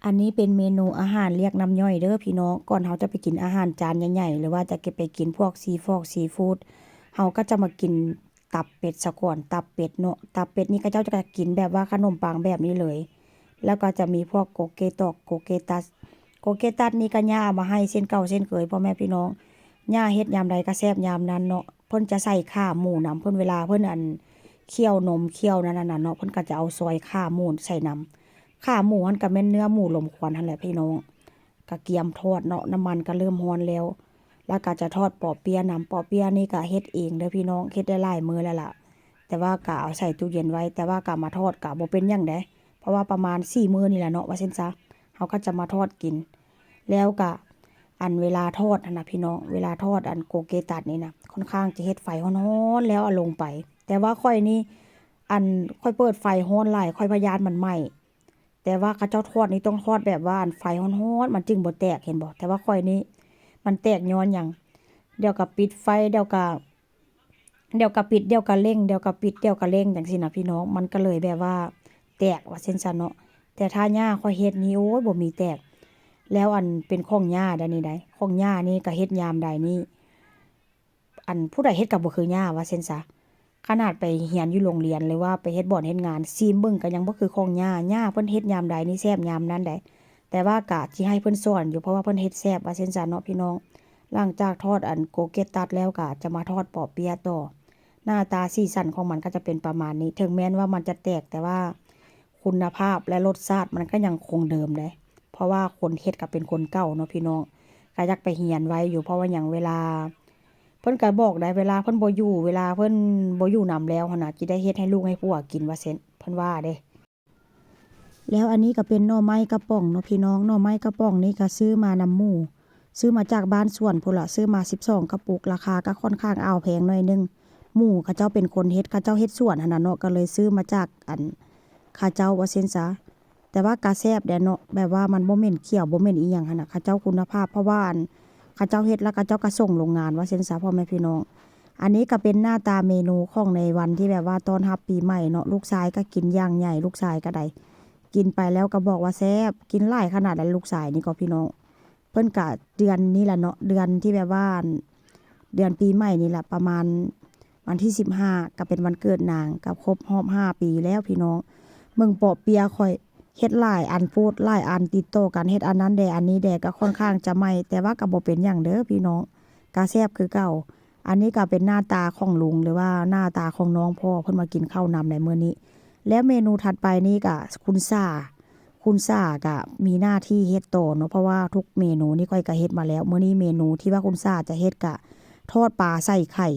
อันนี้เป็นเมนูอาหารเรียกน้ำย่อยเด้อพี่น้องก่อนเราจะไปกินอาหารจานใหญ่ๆหรือว่าจะเก็บไปกินพวกซีฟู้ดเราก็จะมากินตับเป็ดซะก่อนตับเป็ดเนาะตับเป็ดนี่ก็เจ้าจะกินแบบว่าขนมปังแบบนี้เลย แล้วก็จะมีพวกโกเกตอกโกเกตัสนี่ก็ย่าเอามาให้เส้นเก่าเส้นเคยพ่อแม่พี่น้องย่าเฮ็ดยามใดก็แซ่บยามนั้นเนาะเพิ่นจะใส่ข่าหมูนำเพิ่นเวลาเพิ่นเคี่ยวนมเคี่ยวนั่นน่ะเนาะเพิ่นก็จะเอาซอยข่าหมูใส่นำข่าหมูมันก็แม่นเนื้อหมูลมควันนั่นแหละพี่น้องก็เกียมทอดเนาะน้ำมันก็เริ่มร้อนแล้วแล้วก็จะทอดปอเปี๊ยะนำปอเปี๊ยะนี่ก็เฮ็ดเองเด้อพี่น้องเฮ็ดได้หลายมื้อแล้วล่ะแต่ว่าก็เอาใส่ตู้เย็นไว้แต่ว่าก็มาทอดก็บ่เป็นหยังเด้ เพราะว่าประมาณ4มื้อนี่แหละเนาะว่าซั่นซะเขาก็จะมาทอดกิน แล้วก็เวลาทอดนะพี่น้องเวลาทอดโกเกตัดนี่นะค่อนข้างจะเฮ็ดไฟร้อนๆแล้วเอาลงไป แต่ว่าค่อยนี่ค่อยเปิดไฟร้อนหลายค่อยพยานมันไหม้แต่ว่าเขาเจ้าทอดนี่ต้องทอดแบบว่าไฟร้อนๆมันจึงบ่แตกเห็นบ่แต่ว่าค่อยนี่มันแตกย้อนหยังเดี๋ยวก็ปิดไฟเดี๋ยวก็ปิดเดี๋ยวก็เร่งเดี๋ยวก็ปิดเดี๋ยวก็เร่งจังซี่นะพี่น้องมันก็เลยแบบว่าแตกว่าซั่นซะเนาะแต่ถ้าย่าค่อยเฮ็ดนี่โอ้ยบ่มีแตกแล้วเป็นของย่าได้นี่ได้ของย่านี่ก็เฮ็ดยามใดนี่ผู้ใดเฮ็ดก็บ่คือย่าว่าซั่นซะขนาดไปเรียนอยู่โรงเรียนหรือว่าไปเฮ็ดบ่อนเฮ็ดงานซีมเบิ่งก็ยังบ่คือของย่าเพิ่นเฮ็ดยามใดนี่แซ่บยามนั้นได้แต่ว่าก็สิให้เพิ่นสอนอยู่เพราะว่าเพิ่นเฮ็ดแซ่บว่าซั่นซะเนาะพี่น้องหลังจากทอดโกเกตตัดแล้วก็จะมาทอดปอเปี๊ยะต่อ หน้าตาสีสันของมันก็จะเป็นประมาณนี้ถึงแม้ว่ามันจะแตกแต่ว่าคุณภาพและรสชาติมันก็ยังคงเดิมเลยเพราะว่าคนเฮ็ดก็เป็นคนเก่าเนาะพี่น้องก็อยากไปเรียนไว้อยู่เพราะว่าอย่างเวลาเพิ่นก็บอกได้เวลาเพิ่นบ่อยู่เวลาเพิ่นบ่อยู่นำแล้วหั่นน่ะสิได้เฮ็ดให้ลูกให้ผัวกินว่าซั่นเพิ่นว่าเด้แล้วอันนี้ก็เป็นหน่อไม้กระป๋องเนาะพี่น้องหน่อไม้กระป๋องนี่ก็ซื้อมานำหมู่ซื้อมาจากบ้านสวนพุ่นล่ะซื้อมา12กระปุกราคาก็ค่อนข้างแพงหน่อยนึง หมู่เขาเจ้าเป็นคนเฮ็ดเขาเจ้าเฮ็ดสวนหั่นน่ะเนาะก็เลยซื้อมาจากเขาเจ้าว่าซั่นซะแต่ว่ากะแซ่บแดเนาะแบบว่ามันบ่เหม็นเขียวบ่เหม็นอีหยังหั่นน่ะเขาเจ้าคุณภาพเพราะว่าเขาเจ้าเฮ็ดแล้วเขาเจ้าก็ส่งโรงงานว่าซั่นซะพ่อแม่พี่น้องอันนี้ก็เป็นหน้าตาเมนูของในวันที่แบบว่าต้อนรับปีใหม่เนาะลูกชายก็กินอย่างใหญ่ลูกชายก็ได้กินไปแล้วก็บอกว่าแซ่บกินหลายขนาดนั้นลูกชายนี่ก็พี่น้องเพิ่นก็เดือนนี้แหละเนาะเดือนที่แบบว่าเดือนปีใหม่นี่แหละประมาณ วันที่15ก็เป็นวันเกิดนางก็ครบรอบ5ปีแล้วพี่น้องเบิ่งปอเปียะข่อยเฮ็ดหลายอันโพดหลายอันติดต่อกันเฮ็ดอันนั้นแดอันนี้แดก็ค่อนข้างจะใหม่แต่ว่าก็บ่เป็นหยังเด้อพี่น้องก็แซ่บคือเก่าอันนี้ก็เป็นหน้าตาของลุงหรือว่าหน้าตาของน้องพ่อเพิ่นมากินข้าวนำในมื้อนี้แล้วเมนูถัดไปนี้ก็คุณซ่าก็มีหน้าที่เฮ็ดต่อเนาะเพราะว่าทุกเมนูนี่ข้อยก็เฮ็ดมาแล้วมื้อนี้เมนูที่ว่าคุณซ่าจะเฮ็ดก็ทอดปลาใส่ไข่